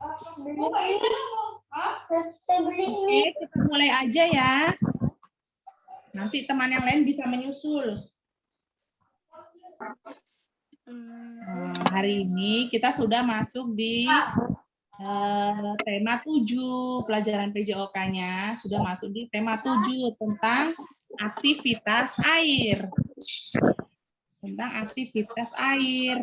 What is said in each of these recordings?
Oke, kita mulai aja ya. Nanti teman yang lain bisa menyusul. Hari ini kita sudah masuk di tema 7, pelajaran PJOK-nya sudah masuk di tema 7 tentang aktivitas air. Tentang aktivitas air.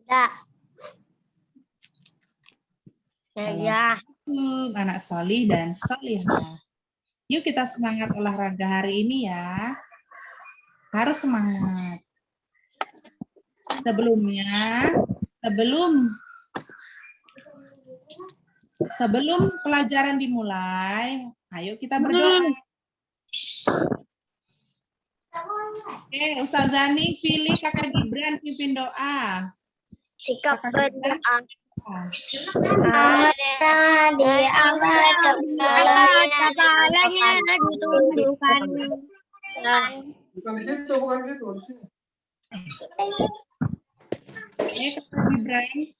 Nah. Ya. Anak solih dan solihah. Yuk kita semangat olahraga hari ini ya. Harus semangat. Sebelum pelajaran dimulai, ayo kita berdoa. Oke, Ustazah Ning pilih Kakak Gibran pimpin doa. Sikap berdoa. Ada diangkat kepalanya ditundukkan. Bukan di situ, bukan di situ. Kakak Gibran.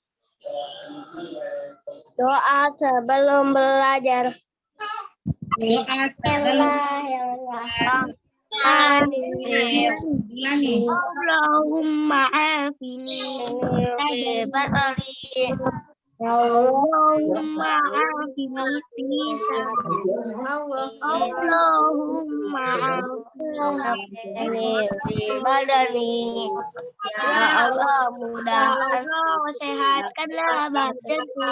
Doa sebelum belajar. Doa sebelum ulangi. Allahumma afini. Allahumma afini Allahumma afini badani. Ya Allah, mudah-mudahan sehatkanlah badanku.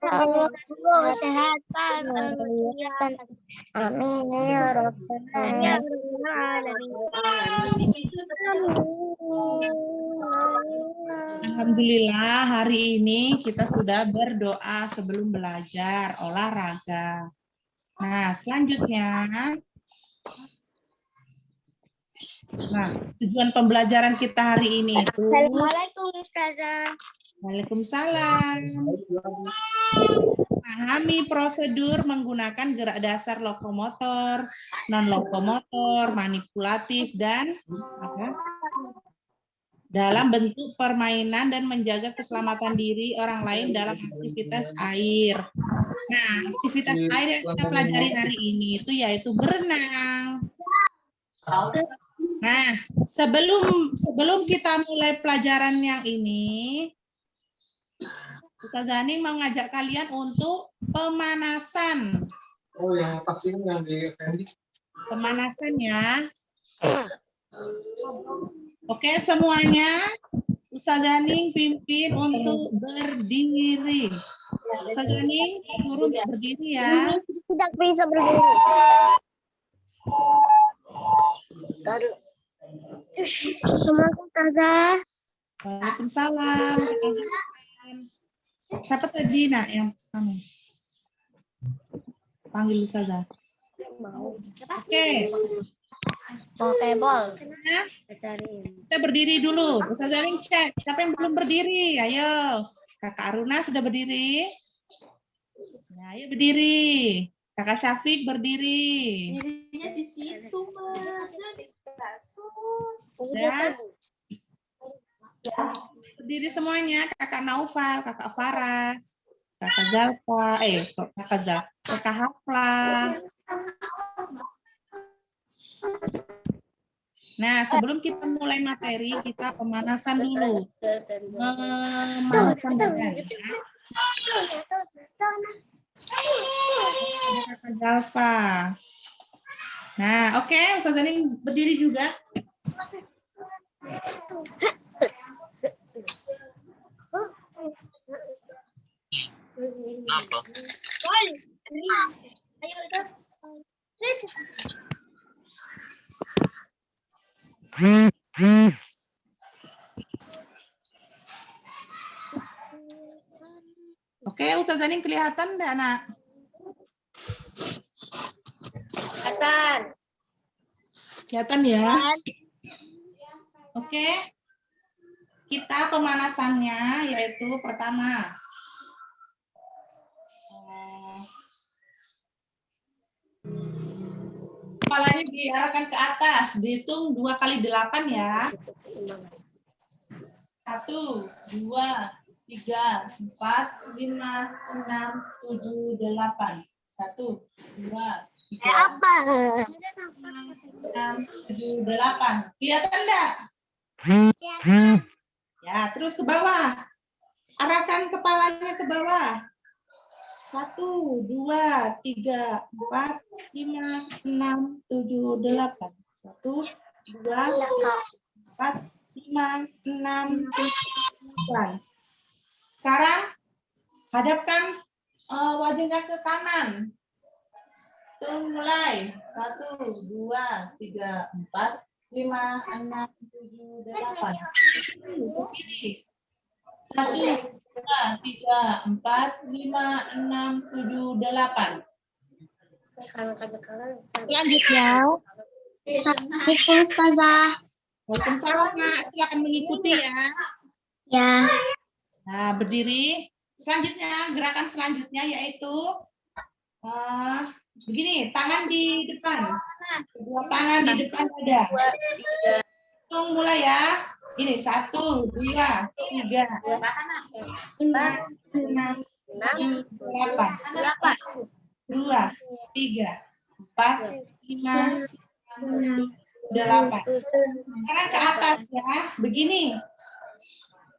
Allah sehatkan. Amin ya rabbal alamin. Alhamdulillah hari ini kita sudah berdoa sebelum belajar olahraga. Nah, selanjutnya. Nah, tujuan pembelajaran kita hari ini itu. Assalamualaikum Ustazah. Waalaikumsalam. Pahami prosedur menggunakan gerak dasar lokomotor, non-lokomotor, manipulatif, dan dalam bentuk permainan dan menjaga keselamatan diri orang lain dalam aktivitas air. Nah, aktivitas air yang kita pelajari hari ini itu yaitu berenang. Nah, sebelum kita mulai pelajaran yang ini, Ustazah Ning mau ngajak kalian untuk pemanasan. Oh, yang vaksin yang di Fendi. Pemanasan ya. Oke, semuanya. Ustazah Ning pimpin untuk berdiri. Ustazah Ning turun untuk berdiri ya. Tidak bisa berdiri. Assalamualaikum Ustazah. Waalaikumsalam. Siapa tadi nak yang panggil Ustazah? Oke. Pokeball. Kita berdiri dulu. Ustazah Ning cek. Siapa yang belum berdiri? Ayo. Kakak Aruna sudah berdiri? Nah, ayo berdiri. Kakak Syafiq berdiri. Dirinya di situ, Mas. Di kasur. Ya. Berdiri semuanya. Kakak Naufal, Kakak Faras, Kakak Zalfa, Kakak Hafla. Nah, sebelum kita mulai materi, kita pemanasan dulu. Pemanasan badan. Kakak Zalfa. Nah, oke, Ustazah Ning berdiri juga. Oke, Ustazah Ning kelihatan enggak, Nak? Kelihatan. Kelihatan ya? Oke. kita pemanasannya yaitu pertama kepalanya diarahkan ke atas, dihitung 2 kali 8 ya. 1, 2, 3, 4, 5, 6, 7, 8. 1, 2, 3, Apa? 6, 7, 8. Kelihatan enggak? Ya, terus ke bawah. Arahkan kepalanya ke bawah. 1, 2, 3, 4, 5, 6, 7, 8. 1, 2, 4, 5, 6, 7, 8. Sekarang hadapkan wajahnya ke kanan. Hitung mulai. 1, 2, 3, 4, 5, 6, 7, 8. Ke kiri. 1, 2, 3, 4, 5, 6, 7, 8. Selanjutnya. Assalamualaikum Ustazah. Waalaikumsalam, Nak. Silakan mengikuti ya. Ya. Nah, berdiri. Selanjutnya, gerakan selanjutnya yaitu begini, tangan di depan. Kedua tangan di depan dada. Hitung mulai ya. Ini 1, 2, 3, 4, 5, 6, 7, 8. 2, 3, 4, 5, 6, 7, 8. Sekarang ke atas ya. Begini.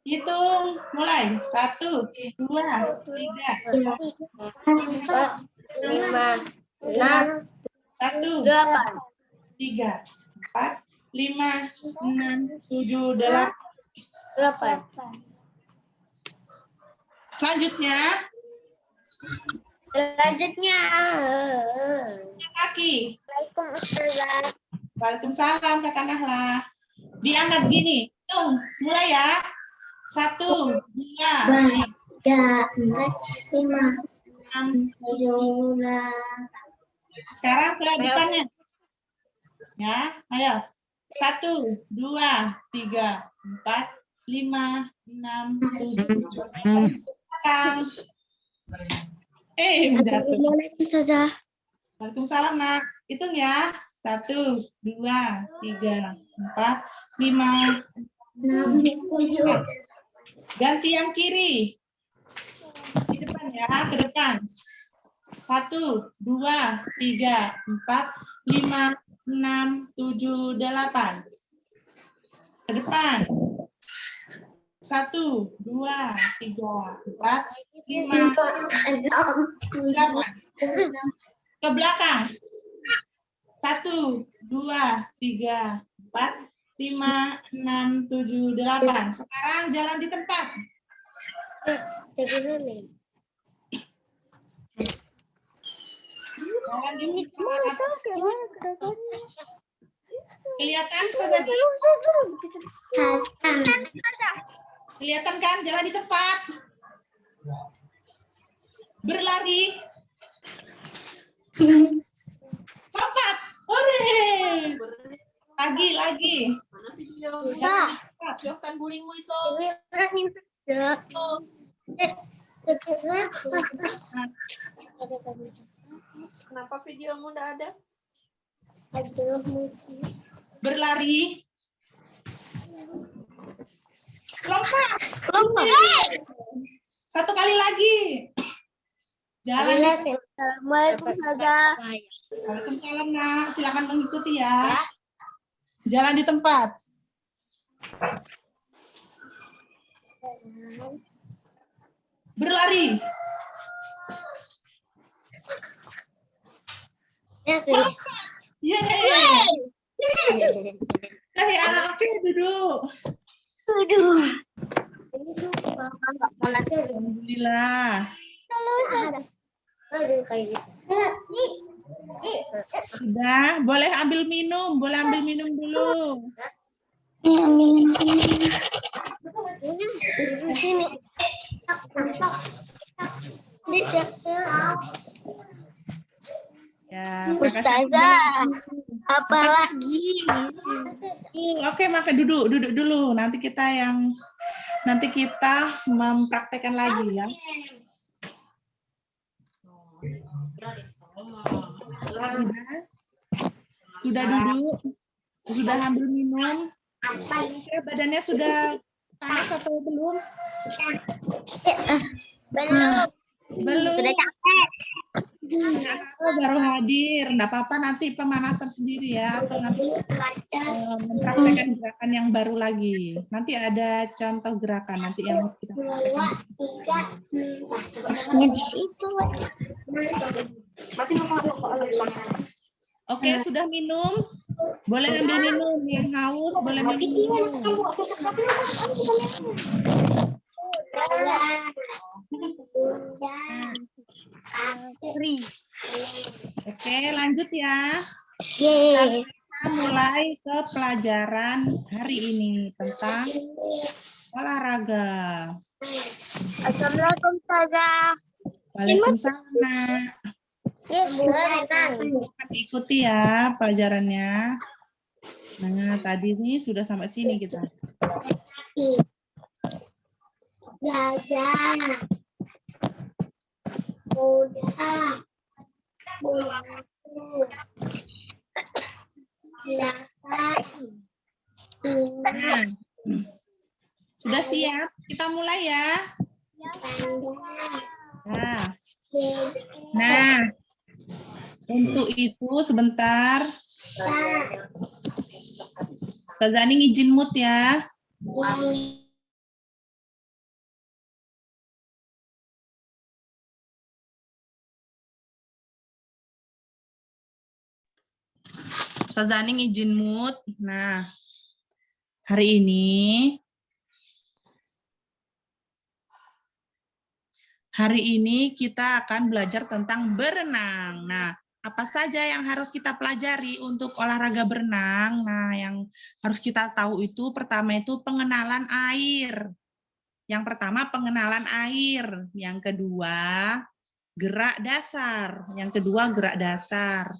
Hitung mulai. 1, 2, 3, 4, 5, 6, 1, 8. 3, 4, 5, 6, 7, 8. Selanjutnya. Kaki. Assalamualaikum Ustazah. Waalaikumsalam, Kakak Nahla. Diangkat gini. Hitung mulai ya. 1, 2, 3, 4, 5, 6, 7, 8. Sekarang ke depannya. Ya, ayo. 1, 2, 3, 4, 5, 6, 7, 8. Belakang. Jatuh. Assalamualaikum Ustazah. Waalaikumsalam, Nak. Hitung ya. 1, 2, 3, 4, 5, 6, 7. Ganti yang kiri. Di depan ya, ke depan. 1, 2, 3, 4, 5, 6, 7, 8. Ke depan. 1, 2, 3, 4, 5, 8. Ke belakang. 1, 2, 3, 4, 5, 6, 7, 8. Sekarang jalan di tempat. Jalan di tempat. Kelihatan saja. Kelihatan kan jalan di tempat. Berlari. Lompat. Hore. Lagi. Mana video? Bisa. Jauhkan gulingmu itu. Kenapa videomu enggak ada? Berlari. Lompat. Satu kali lagi. Jalan. Assalamualaikum Ustazah. Waalaikumsalam, Nak. Silakan mengikuti ya. Jalan di tempat. Berlari. Yeay. Dari anak-anaknya duduk. Ini suka nggak panasnya. Alhamdulillah. Sudah, boleh ambil minum dulu. Di sini. Ya, Ustazah, apa lagi? Oke, maka duduk dulu. Nanti kita yang nanti kita mempraktekkan lagi ya. Sudah duduk? Sudah ambil minum? Badannya sudah panas atau belum? Belum. Belum. Sudah capek. Baru hadir. Enggak apa-apa, nanti pemanasan sendiri ya. Atau nanti mempraktekkan gerakan yang baru lagi. Nanti ada contoh gerakan nanti yang kita praktekkan. Di situ. Oke, sudah minum? Boleh ambil minum. Yang haus boleh minum. Oke, lanjut ya. Yeay. Kita mulai ke pelajaran hari ini tentang olahraga. Assalamualaikum Ustazah. Waalaikumsalam, Nak. Yes, Ikuti ya pelajarannya. Nah, tadi ini sudah sampai sini kita. Belajar. Mudah. Nah, sudah siap? Kita mulai ya. Nah, untuk itu sebentar. Tazani izin mute ya. Tazani izin mute. Nah, hari ini kita akan belajar tentang berenang. Nah, apa saja yang harus kita pelajari untuk olahraga berenang? Nah, yang harus kita tahu itu pertama itu pengenalan air. Yang pertama pengenalan air. Yang kedua gerak dasar. Yang kedua gerak dasar.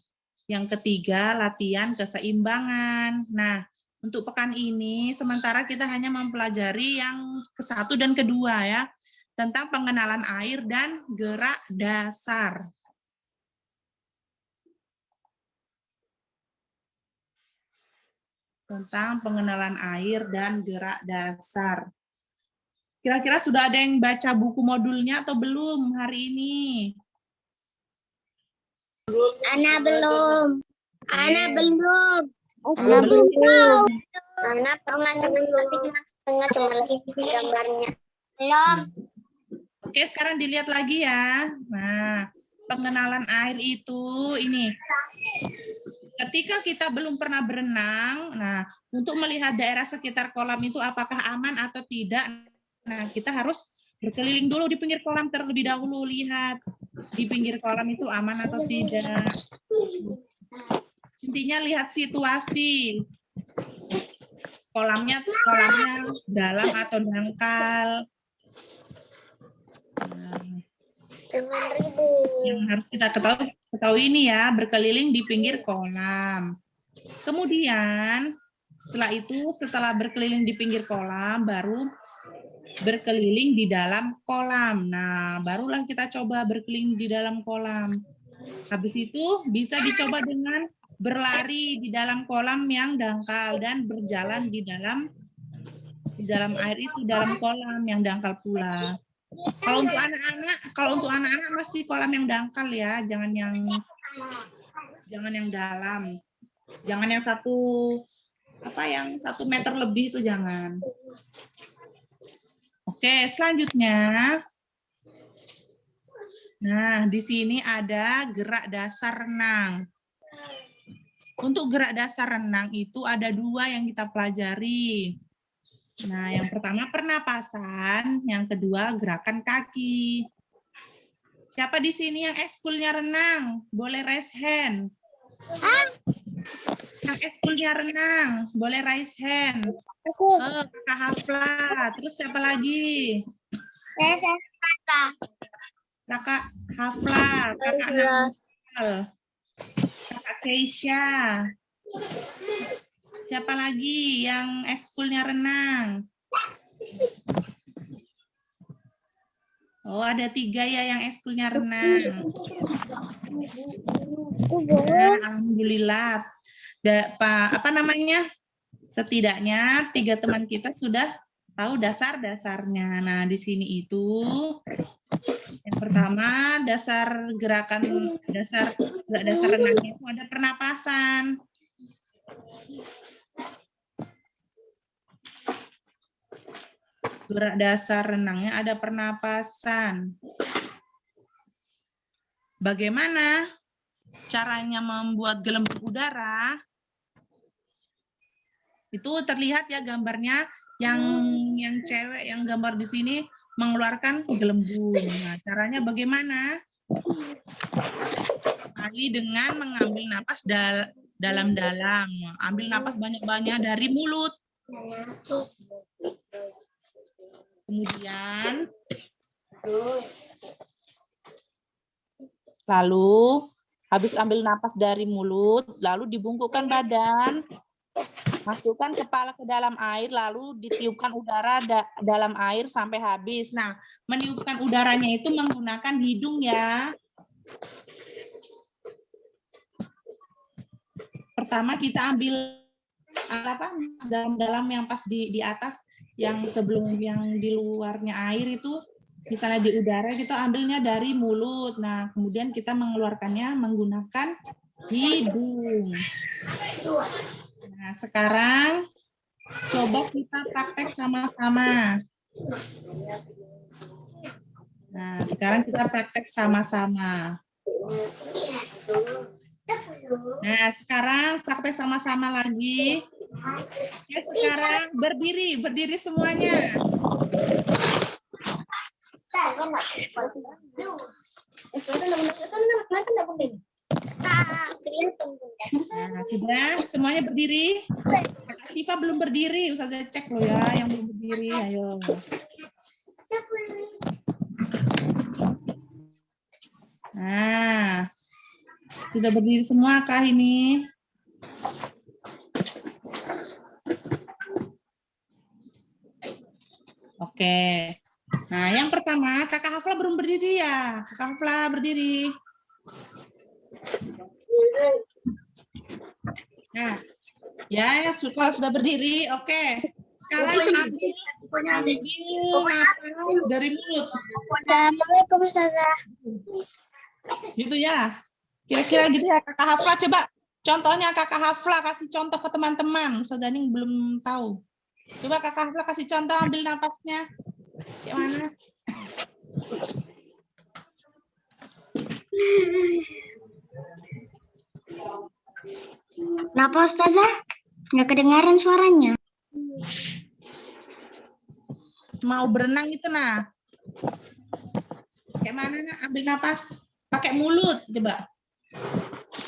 Yang ketiga latihan keseimbangan. Nah, untuk pekan ini sementara kita hanya mempelajari yang ke-1 dan kedua ya. Tentang pengenalan air dan gerak dasar. Tentang pengenalan air dan gerak dasar. Kira-kira sudah ada yang baca buku modulnya atau belum hari ini? Ana belum. Ana belum. Ana pernah dengan tapi cuma setengah, cuma lagi gambarnya. Belum. Oke, sekarang dilihat lagi ya. Nah, pengenalan air itu ini. Ketika kita belum pernah berenang, nah untuk melihat daerah sekitar kolam itu apakah aman atau tidak, nah kita harus berkeliling dulu di pinggir kolam terlebih dahulu, lihat di pinggir kolam itu aman atau tidak. Intinya lihat situasi. Kolamnya dalam atau dangkal. Yang harus kita ketahui ini ya, berkeliling di pinggir kolam. Kemudian setelah berkeliling di pinggir kolam, baru berkeliling di dalam kolam. Nah, barulah kita coba berkeliling di dalam kolam. Habis itu bisa dicoba dengan berlari di dalam kolam yang dangkal dan berjalan di dalam air itu, dalam kolam yang dangkal pula. Kalau untuk anak-anak masih kolam yang dangkal ya, jangan yang dalam. Jangan yang 1 meter lebih itu jangan. Oke, selanjutnya. Nah, di sini ada gerak dasar renang. Untuk gerak dasar renang itu ada 2 yang kita pelajari. Nah, yang pertama pernapasan, yang kedua gerakan kaki. Siapa di sini yang ekskulnya renang? Boleh raise hand. Yang ekskulnya renang, boleh raise hand. Oh, Kakak Hafla. Terus siapa lagi? Kakak Hafla, Kakak Nafisal, Kakak Keisha. Siapa lagi yang ekskulnya renang? Oh, ada 3 ya yang ekskulnya renang. Nah, alhamdulillah. Apa namanya? Setidaknya 3 teman kita sudah tahu dasar-dasarnya. Nah, di sini itu yang pertama dasar gerakan dasar renangnya itu ada pernapasan. Gerak dasar renangnya ada pernapasan. Bagaimana caranya membuat gelembung udara? Itu terlihat ya gambarnya yang cewek yang gambar di sini mengeluarkan gelembung. Nah, caranya bagaimana? Kali dengan mengambil napas dalam-dalam. Ambil napas banyak-banyak dari mulut. Kemudian lalu habis ambil napas dari mulut, lalu dibungkukkan badan, masukkan kepala ke dalam air, lalu ditiupkan udara dalam air sampai habis. Nah, meniupkan udaranya itu menggunakan hidung ya. Pertama kita ambil apa dalam-dalam yang pas di atas, yang sebelum yang di luarnya air itu, misalnya di udara kita ambilnya dari mulut. Nah, kemudian kita mengeluarkannya menggunakan hidung. Nah, sekarang coba kita praktek sama-sama. Nah, sekarang kita praktek sama-sama. Nah, sekarang praktek sama-sama lagi. Oke, sekarang berdiri semuanya. Nah, sudah semuanya berdiri. Kak Siva belum berdiri, Ustazah cek loh ya yang belum berdiri. Ayo. Nah, sudah berdiri semua kah ini? Oke. Nah, yang pertama Kakak Hafla belum berdiri ya. Kakak Hafla berdiri. Nah, ya kalau sudah berdiri, oke. Sekarang ambil napas dari mulut. Assalamualaikum Ustazah. Gitu ya. Kira-kira gitu ya Kakak Hafla. Coba contohnya Kakak Hafla kasih contoh ke teman-teman. Ustazah Daning belum tahu. Coba Kakak Hafla kasih contoh ambil napasnya. Gimana? Kenapa Ustazah? Nggak kedengaran suaranya. Mau berenang itu nah. Kayak mana nak? Ambil napas pakai mulut coba.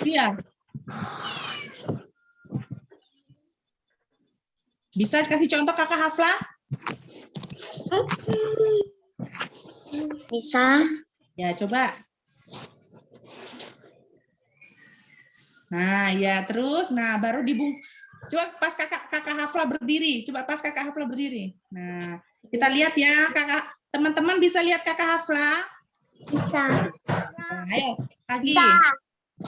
Iya. Bisa kasih contoh Kakak Hafla? Bisa. Ya, coba. Nah, ya terus nah baru coba pas Kakak Hafla berdiri. Coba pas Kakak Hafla berdiri. Nah, kita lihat ya Kakak, teman-teman bisa lihat Kakak Hafla? Bisa. Nah, ayo lagi. Bisa.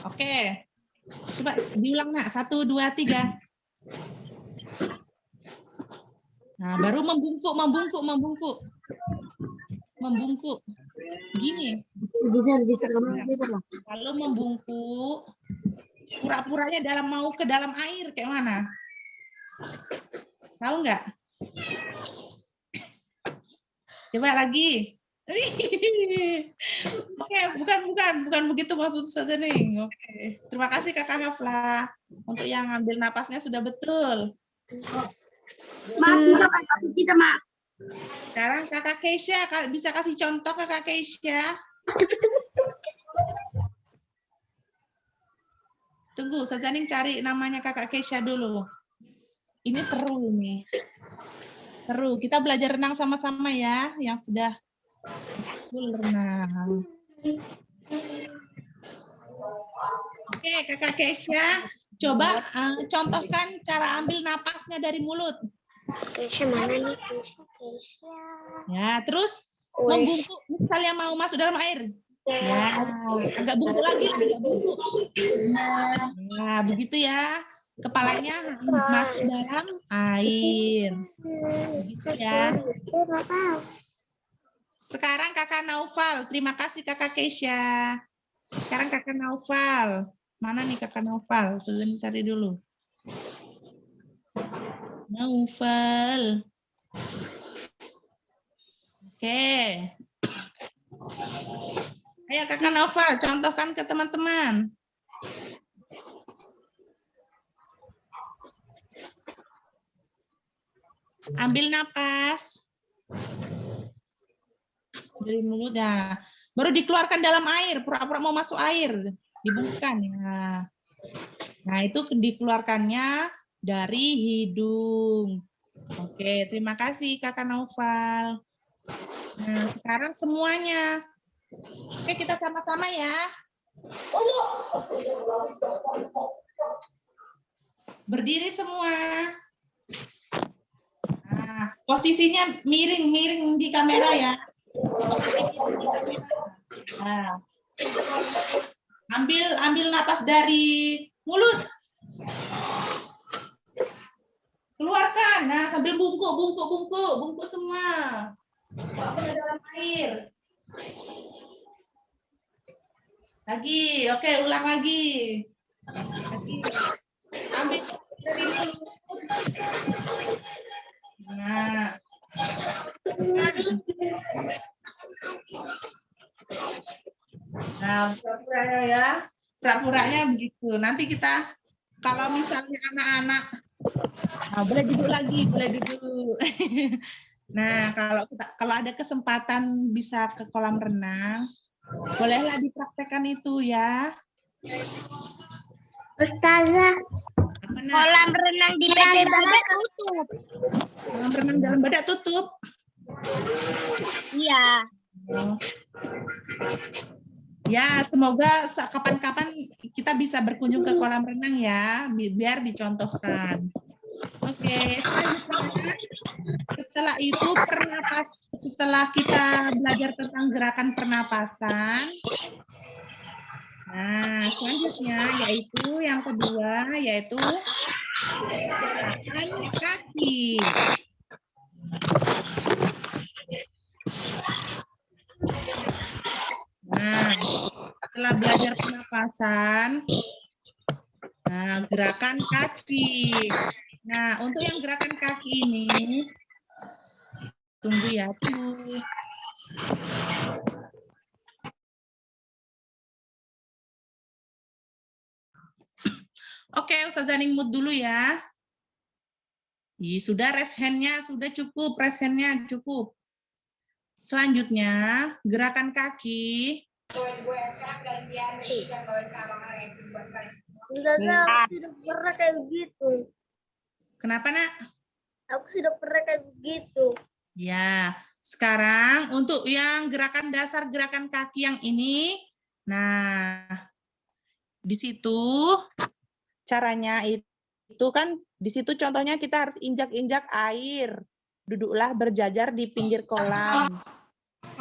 Oke. Coba diulang nak. 1, 2, 3. Nah, baru membungkuk. Gini. Bisa. Kalau membungkuk, pura-puranya mau ke dalam air kayak mana? Tahu nggak? Coba lagi. Oke, bukan begitu maksud Ustazah nih. Oke. Terima kasih Kakak Hafla. Untuk yang ngambil napasnya sudah betul. Maaf, kita Mak. Sekarang Kakak Keisha bisa kasih contoh Kakak Keisha. Tunggu, Ustazah Ning cari namanya Kakak Keisha dulu. Ini seru nih. Seru. Kita belajar renang sama-sama ya, yang sudah full renang. Oke, Kakak Keisha, coba contohkan cara ambil napasnya dari mulut. Keisha mana nih? Keisha. Ya, terus Membungkuk, misalnya mau masuk dalam air. Ya, agak bungkuk lagi, agak bungkuk. Nah, begitu ya. Kepalanya masuk dalam air. Begitu ya. Sekarang Kakak Naufal. Terima kasih Kakak Keisha. Sekarang Kakak Naufal. Mana nih Kakak Naufal? Sudah cari dulu. Naufal. Oke. Ayo Kakak Naufal, contohkan ke teman-teman. Ambil napas. Dari mulut ya. Baru dikeluarkan dalam air, pura-pura mau masuk air. Dibungkukkan ya. Nah, itu dikeluarkannya dari hidung. Oke, terima kasih Kakak Naufal. Nah, sekarang semuanya. Oke, kita sama-sama ya. Berdiri semua. Nah, posisinya miring-miring di kamera ya. Nah, ambil napas dari mulut. Keluarkan. Nah, sambil bungkuk semua. Ke dalam air. Lagi, oke, ulang lagi. Ambil dari mulut. Nah. Nah, pura-puranya ya. Pura-puranya begitu. Nanti kita, kalau misalnya anak-anak, nah, boleh duduk lagi, boleh duduk. Nah, kalau ada kesempatan bisa ke kolam renang, bolehlah dipraktekkan itu ya. Ustazah, kolam renang di PT Badak tutup. Kolam renang dalam Badak tutup. Iya. Ya, semoga kapan-kapan kita bisa berkunjung ke kolam renang ya, biar dicontohkan. Oke, selanjutnya setelah itu setelah kita belajar tentang gerakan pernapasan. Nah, selanjutnya yaitu yang kedua yaitu gerakan kaki. Nah, setelah belajar pernapasan, nah, gerakan kaki. Nah, untuk yang gerakan kaki ini, tunggu ya, tunggu. Oke, Ustazah Ning mute dulu ya. Sudah rest hand-nya, sudah cukup, rest hand-nya cukup. Selanjutnya, gerakan kaki. Ustazah, aku sudah pernah kayak begitu. Kenapa, Nak? Aku sudah pernah kayak begitu. Ya, sekarang untuk yang gerakan dasar gerakan kaki yang ini, nah, di situ caranya itu kan, di situ contohnya kita harus injak-injak air. Duduklah berjajar di pinggir kolam.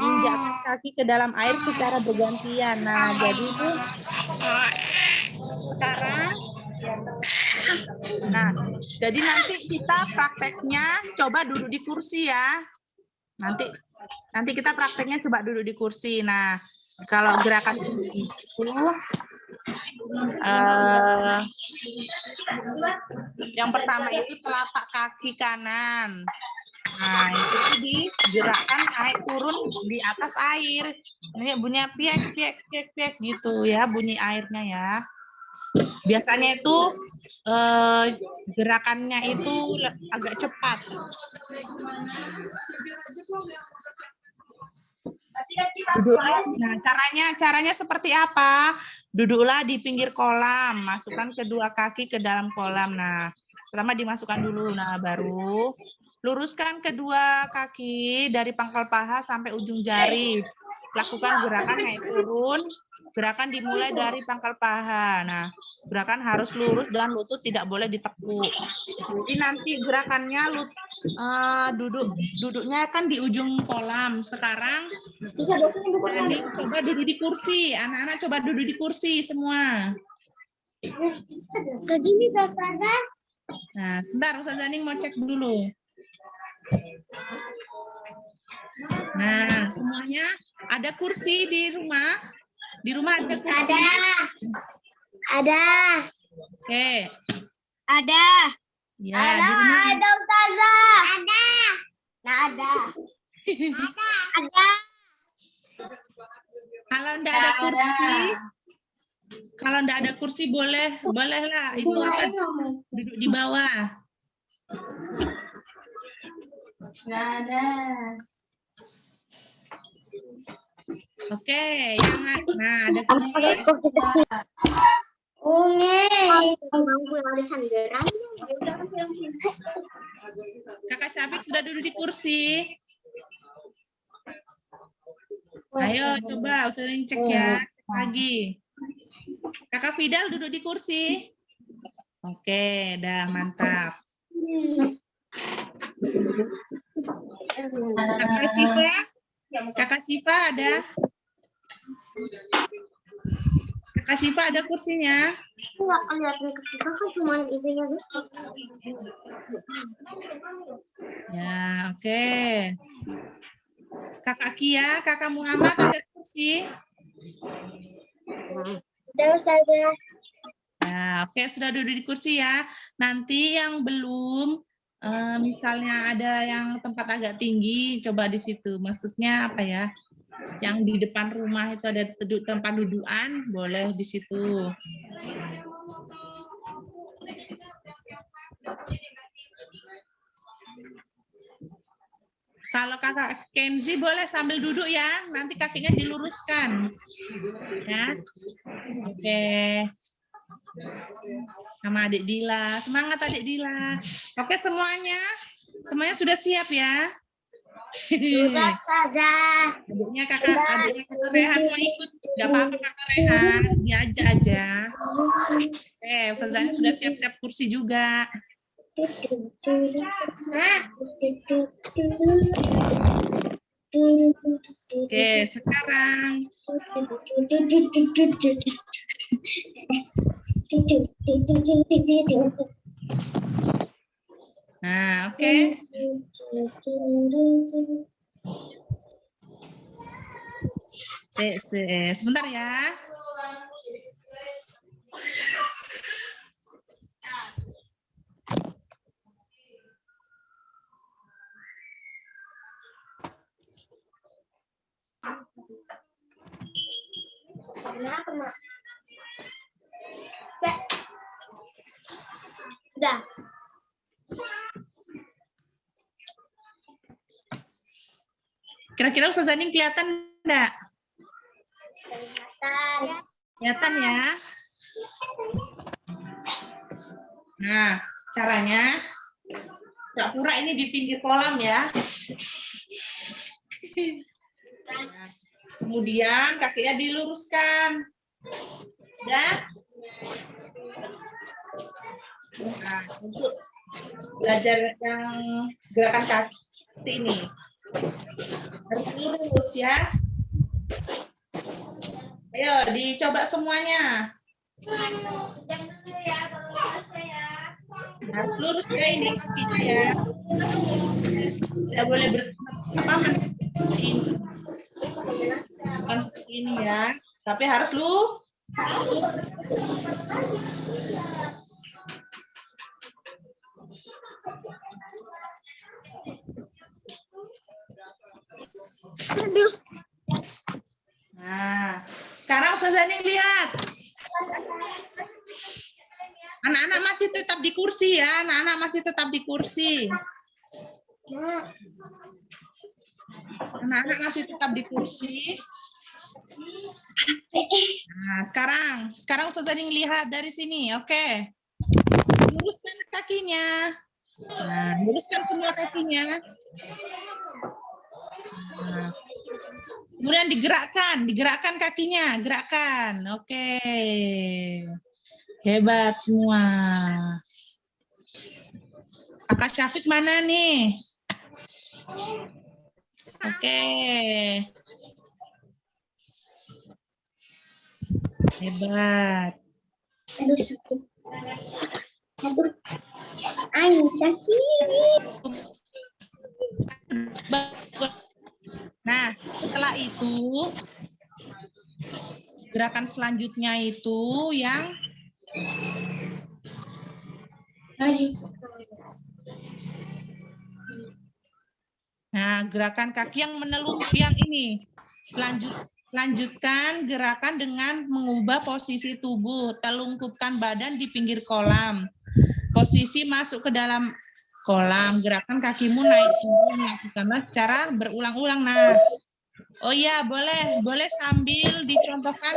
Injakkan kaki ke dalam air secara bergantian. Nah, jadi itu sekarang, nah, jadi nanti kita prakteknya coba duduk di kursi ya. Nanti kita prakteknya coba duduk di kursi. Nah, kalau gerakan ini itu yang pertama itu telapak kaki kanan. Nah, itu digerakkan naik turun di atas air. Ini bunyinya piek piek piek piek gitu ya, bunyi airnya ya. Biasanya itu gerakannya itu agak cepat. Duduklah. Nah, caranya seperti apa? Duduklah di pinggir kolam, masukkan kedua kaki ke dalam kolam. Nah, pertama dimasukkan dulu. Nah, baru luruskan kedua kaki dari pangkal paha sampai ujung jari. Lakukan gerakan naik turun Gerakan dimulai dari pangkal paha. Nah, gerakan harus lurus dan lutut tidak boleh ditekuk. Jadi nanti gerakannya duduknya kan di ujung kolam. Sekarang Zaning coba duduk di kursi. Anak-anak coba duduk di kursi semua. Begini Ustazah. Nah, sebentar Ustaz Zaning mau cek dulu. Nah, semuanya ada kursi di rumah? Di rumah ada kursi? Ada. Oke. Ada. Ya, di rumah. Ada Ustazah. Ada. Nah, ada. Ada. Kalau enggak ada kursi, bolehlah itu duduk di bawah. Nggak ada. Oke, ada kursi. Kakak Syafiq sudah duduk di kursi. Ayo coba Ustaz cek ya. Cek lagi. Kakak Fidal duduk di kursi. Oke, dah mantap. Kakak Siva ada? Kakak Siva ada kursinya? Nggak kelihatan ke kita kan cuma itunya. Ya, oke. Kakak Kia, Kakak Muhammad ada kursi? Udah Ustazah. Ya, oke, sudah duduk di kursi ya. Nanti yang belum, misalnya ada yang tempat agak tinggi, coba di situ. Maksudnya apa ya? Yang di depan rumah itu ada tempat dudukan, boleh di situ. Kalau Kakak Kenzi boleh sambil duduk ya, nanti kakinya diluruskan. Ya. Oke. Sama Adik Dila. Semangat Adik Dila. Oke semuanya. Semuanya sudah siap ya? Udah Ustazah. Adiknya kakak Rehan mau ikut. Gak apa-apa kakak Rehan. Diajak aja. Ustazahnya sudah siap-siap kursi juga. Oke, sekarang. Nah, oke. Sebentar ya. Udah. Kira-kira Ustaz Zaning kelihatan enggak? Kelihatan. Kelihatan ya? Nah, caranya pura-pura ini di pinggir kolam ya. Nah, kemudian kakinya diluruskan. Ya. Nah, untuk belajar yang gerakan kaki seperti ini. Harus lurus ya. Ayo dicoba semuanya. Harus lurus ya ini kakinya ya. Tidak boleh bukan seperti ini ya. Tapi harus Nah, sekarang Ustaz Zaning lihat. Anak-anak masih tetap di kursi ya, anak-anak masih tetap di kursi. Anak-anak masih tetap di kursi. Nah, sekarang Ustaz Zaning lihat dari sini, oke. Luruskan kakinya. Nah, luruskan semua kakinya. Nah, Kemudian digerakkan kakinya, gerakkan. Oke. Hebat semua. Kakak Syafiq mana nih? Oke. Hebat. Aduh sakit. Aduh. Ay, sakit. Nah, setelah itu gerakan selanjutnya itu yang gerakan kaki yang yang ini. Lanjutkan gerakan dengan mengubah posisi tubuh, telungkupkan badan di pinggir kolam. Posisi masuk ke dalam kolam, gerakan kakimu naik turun, lakukanlah secara berulang-ulang. Nah, oh iya, boleh sambil dicontohkan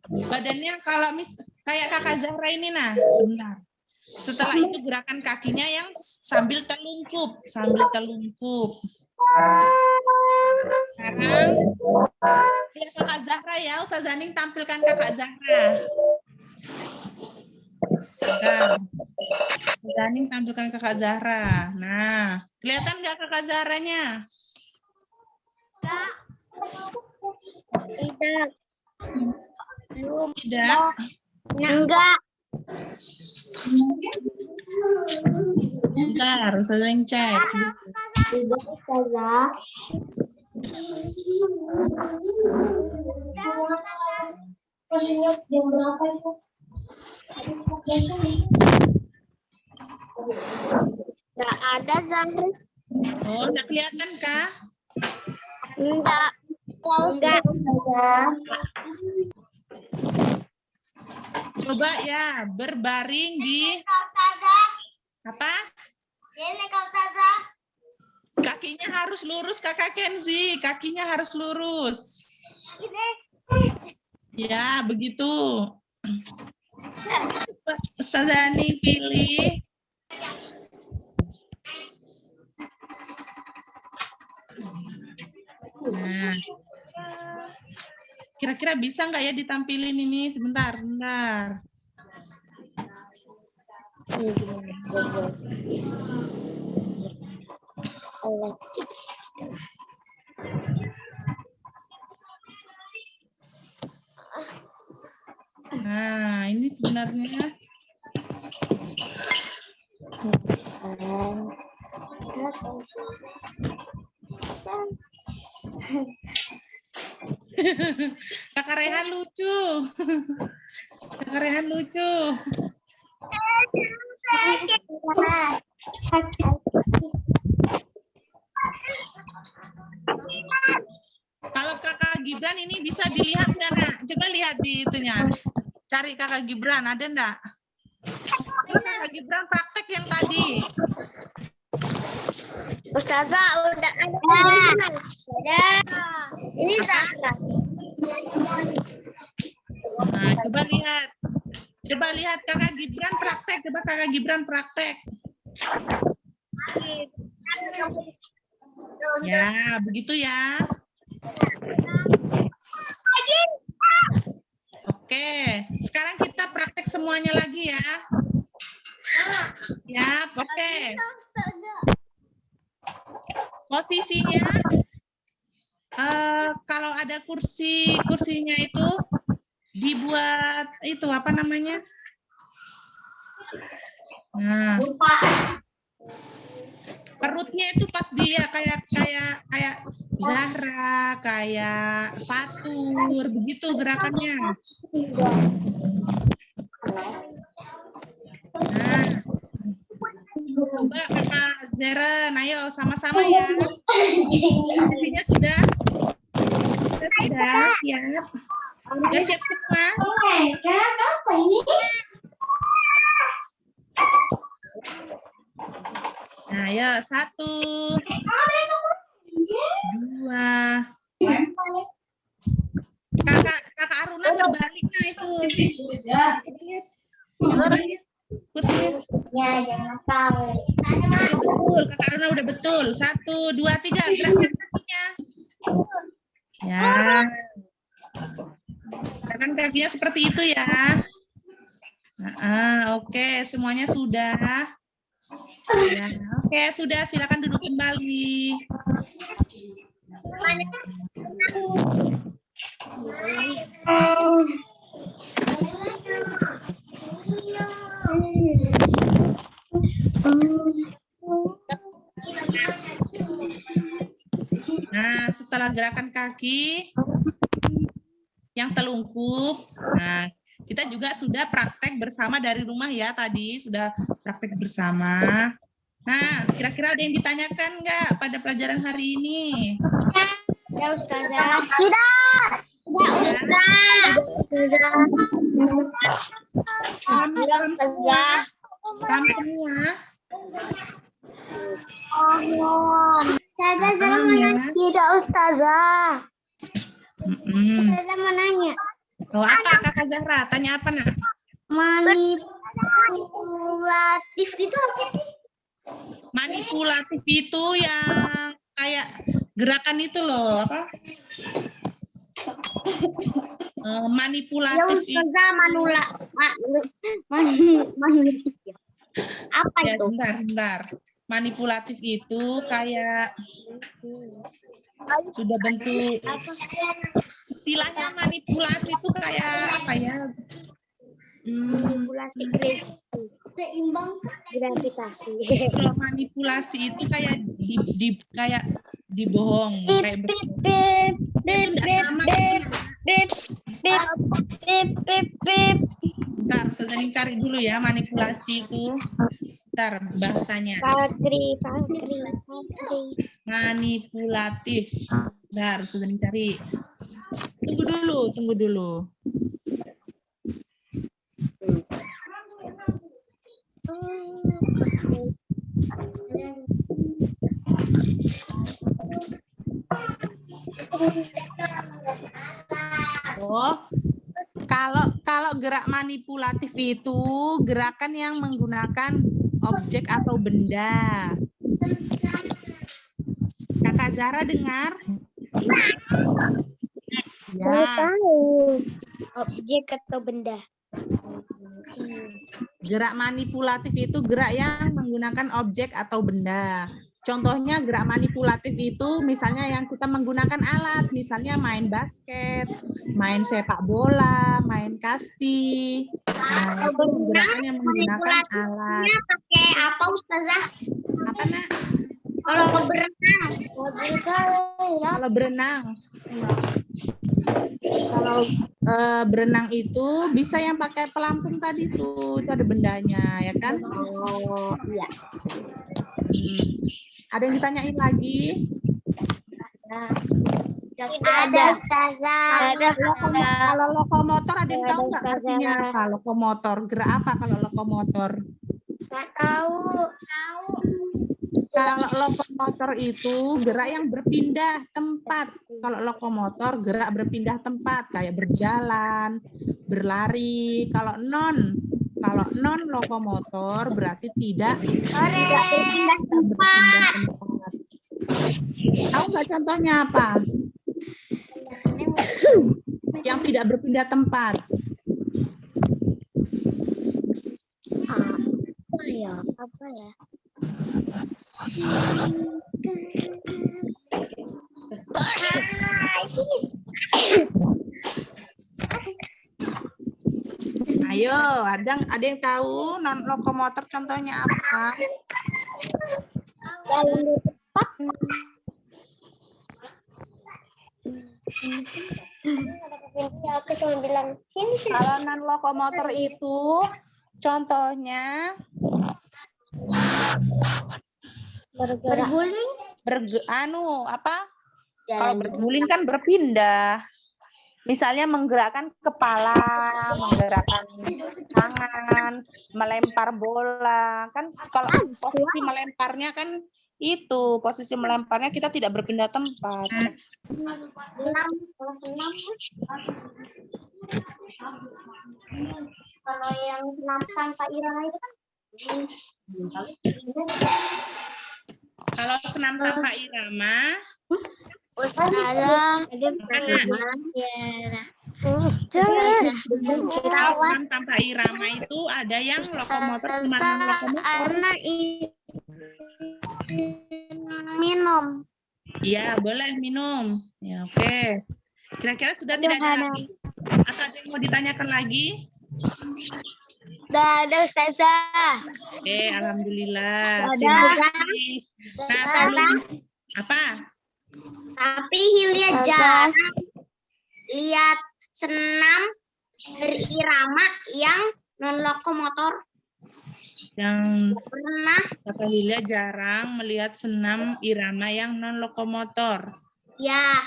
badannya kalau kayak Kakak Zahra ini. Nah, sebentar. Setelah itu gerakan kakinya yang sambil telungkup, Sekarang lihat Kakak Zahra ya, Ustazah Zaning tampilkan Kakak Zahra. Sebentar. Zaning tampilkan Kakak Zahra. Nah, kelihatan nggak Kakak Zahranya? Tidak. Belum. Tidak. Enggak. Bentar, Ustazah yang cek. Tidak, Ustazah. Posisinya jam berapa itu? Enggak ada, Zahra. Oh, enggak kelihatan kah? Enggak. Enggak, Ustazah. Coba ya, berbaring di apa? Kakinya harus lurus, Kakak Kenzi. Kakinya harus lurus. Ya, begitu. Ustazah Ani pilih. Nah, kira-kira bisa nggak ya ditampilin ini? Sebentar. Nah, ini sebenarnya. Kakak Rehan lucu. Kalau Kakak Gibran ini bisa dilihat nggak, Nak? Coba lihat di itunya. Cari Kakak Gibran, ada enggak? Kakak Gibran praktek yang tadi. Ustazah, udah ada. Udah. Ini Zahra. Nah, coba lihat. Kakak Gibran praktek. Ya, begitu ya. Oke, sekarang kita praktek semuanya lagi ya. Ya, oke. Posisinya, kalau ada kursinya itu dibuat itu apa namanya? Nah, perutnya itu pas dia kayak Zahra, kayak Fatur, begitu gerakannya. Nah, coba Kakak Zeren, ayo sama-sama ya. Posisinya sudah siap. Sudah siap semua? Apa ini? Nah, ayo 1, 2. Kakak Aruna terbaliknya itu. Coba lihat kursinya. Ya, jangan tahu. betul. Kakak Aruna udah betul. 1, 2, 3. Gerakan kakinya. Ya. Gerakan kakinya seperti itu ya. Oke, semuanya sudah. Ya, oke, sudah. Silakan duduk kembali. Nah, setelah gerakan kaki yang telungkup, nah kita juga sudah praktek bersama dari rumah ya tadi, sudah praktek bersama. Nah, kira-kira ada yang ditanyakan nggak pada pelajaran hari ini? Ya Ustazah. Tidak. Paham semua? Paham semua? Ustazah, Paham ya? tidak Ustazah. Mm-mm. Ustazah mau nanya. Oh, apa Kakak Zahra? Tanya apa nak? Manipulatif itu apa sih? Manipulatif itu yang kayak gerakan itu loh, apa? Manipulatif itu. Manipulatif. Apa Ya, itu? bentar. Manipulatif itu kayak sudah bentuk istilahnya manipulasi itu kayak apa ya? Manipulasi seimbang gravitasi. Kalau manipulasi itu kayak kayak dibohong, kayak Bentar, saya cari dulu ya manipulasi itu. Bentar, bahasanya. Pagri. Manipulatif. Bentar, saya cari. Tunggu dulu. Oh, kalau gerak manipulatif itu gerakan yang menggunakan objek atau benda. Kakak Zahra dengar? Saya Ya. tahu. Objek atau benda. Gerak manipulatif itu gerak yang menggunakan objek atau benda. Contohnya gerak manipulatif itu misalnya yang kita menggunakan alat, misalnya main basket, main sepak bola, main kasti. Nah, itu gerakan yang menggunakan alat. Pakai apa Ustazah? Apa nak? Kalau berenang. Kalau berenang. Kalau berenang itu bisa yang pakai pelampung tadi tuh, itu ada bendanya, ya kan? Oh, iya. Ada yang ditanyain lagi? Ada Ustazah. Kalau lokomotor ada yang tahu nggak artinya apa? Lokomotor, gerak apa kalau lokomotor? Nggak tahu. Kalau lokomotor itu gerak yang berpindah tempat. Kalau lokomotor gerak berpindah tempat kayak berjalan, berlari. Kalau non lokomotor berarti tidak berpindah tempat. Tahu nggak contohnya apa? Yang tidak berpindah tempat. Apa ya? Ayo, ada yang tahu non lokomotor contohnya apa? Jalan di tempat. Kalau non lokomotor itu contohnya Berguling. Kalau berguling kan berpindah. Misalnya menggerakkan kepala, menggerakkan tangan, melempar bola. Kan kalau posisi melemparnya kan itu, posisi melemparnya kita tidak berpindah tempat. Kalau yang senam tanpa irama itu kan Kalau senam tanpa irama, Ustazah, kalau senam tanpa irama itu ada yang lokomotor cuma lokomotor. Minum. Iya, boleh minum. Ya, oke. Kira-kira sudah tidak ada lagi? Atau ada yang mau ditanyakan lagi? Sudah ada Ustazah. Oke, alhamdulillah. Sudah. Terima kasih. Nah, sebelum apa? Tapi Hilya jarang lihat senam berirama yang non lokomotor. Yang Pernah? Kak Hilya jarang melihat senam irama yang non lokomotor. Ya.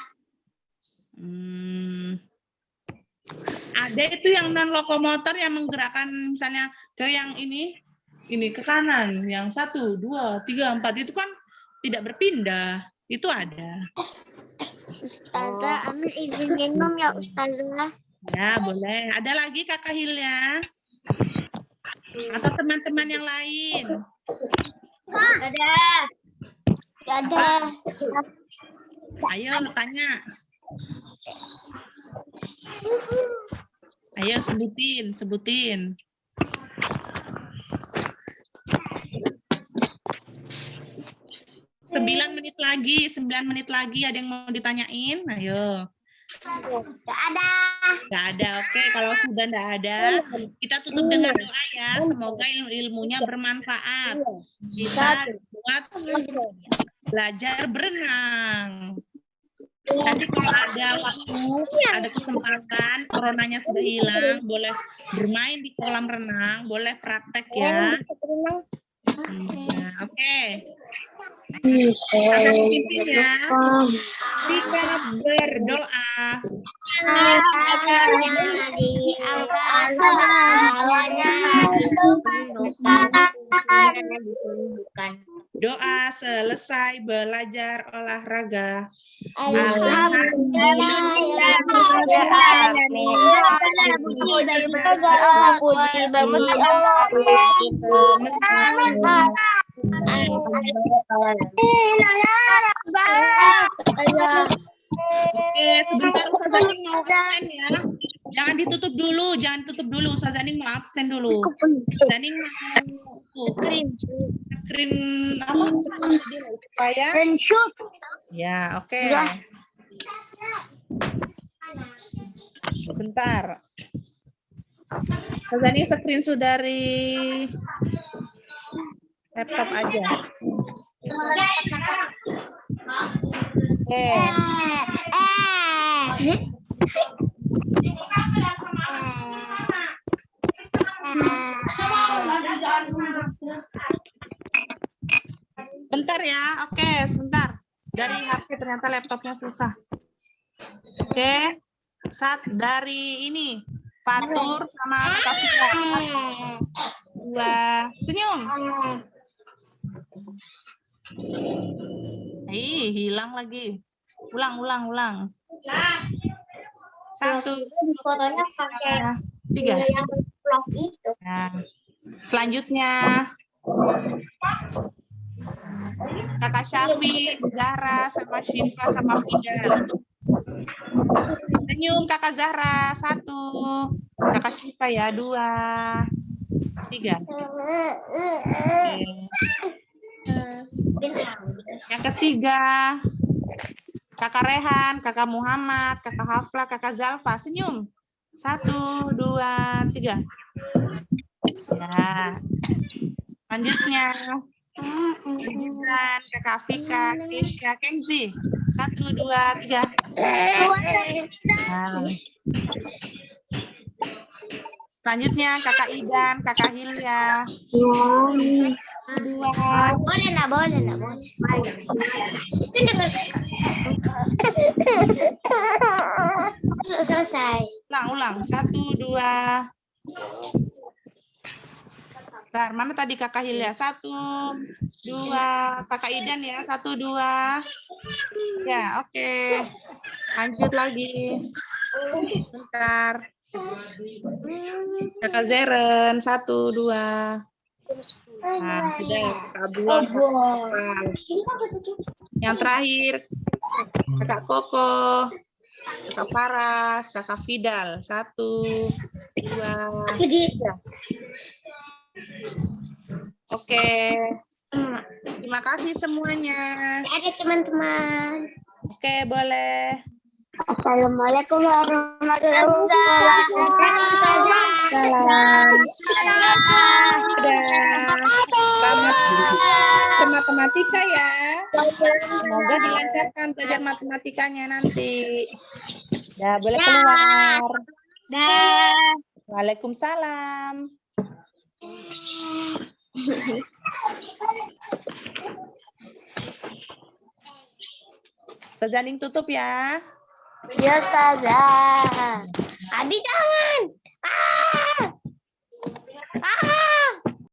Ada itu yang non lokomotor yang menggerakkan misalnya ke yang ini ke kanan, yang 1, 2, 3, 4 itu kan tidak berpindah, itu ada. Ustazah, Amir izin minum ya Ustazah. Ya boleh. Ada lagi Kakak Hilya? Atau teman-teman yang lain? Ada. Ada. Ayo tanya. Ayo sebutin. 9 menit lagi ada yang mau ditanyain? Ayo. Tidak ada. Nggak ada, oke. Kalau sudah nggak ada, kita tutup dengan doa ya. Semoga ilmunya bermanfaat. Bisa buat belajar berenang. Nanti kalau ada waktu, ada kesempatan, coronanya sudah hilang, boleh bermain di kolam renang, boleh praktek ya. Oke. Ada pimpin ya. Sikap berdoa. Katanya diangkat, pahalanya ditunjukkan. Doa selesai belajar olahraga. Oke, sebentar Ustazah Ning mau absen ya. Jangan ditutup dulu, Ustazah Ning mau absen dulu. Ustazah Ning mau screen apa? Supaya ya, oke. Bentar. Ustazah Ning screenshot dari laptop aja. Oke. Bentar ya, oke, sebentar. Dari HP ternyata laptopnya susah. Oke, dari ini Fatur sama Kak Fira. 2, senyum. Hilang lagi. Ulang. 1, 2, 3. Nah, selanjutnya Kakak Syafiq, Zahra, sama Syifa, sama Fida. Senyum Kakak Zahra, 1. Kakak Syifa ya, 2, 3. Yang ketiga, Kakak Rehan, Kakak Muhammad, Kakak Hafla, Kakak Zalfa. Senyum. 1, 2, 3. Ya. Selanjutnya, Gibran, Kakak Fika, Keisha, Kenzi. 1, 2, 3. Nah. Selanjutnya Kakak Idan, Kakak Hilya. 1, 2. Boleh. Selesai. Ulang. 1, 2. Bentar, mana tadi Kakak Hilya? 1, 2. Kakak Idan ya, 1, 2. Ya, oke. Lanjut lagi. Bentar. Kakak Zeren, 1, 2. Nah, sudah Kak Abdullah. Yang terakhir Kakak Koko, Kakak Faras, Kakak Fidal. 1, 2, 3. Oke. Terima kasih semuanya. Ada teman-teman. Oke, boleh. Assalamualaikum warahmatullahi wabarakatuh. Dadah. Selamat matematika ya. Semoga dilancarkan belajar matematikanya nanti. Ya, boleh keluar. Dah. Waalaikumsalam. Sejaning tutup ya. Ya, Ustazah. Abi jangan.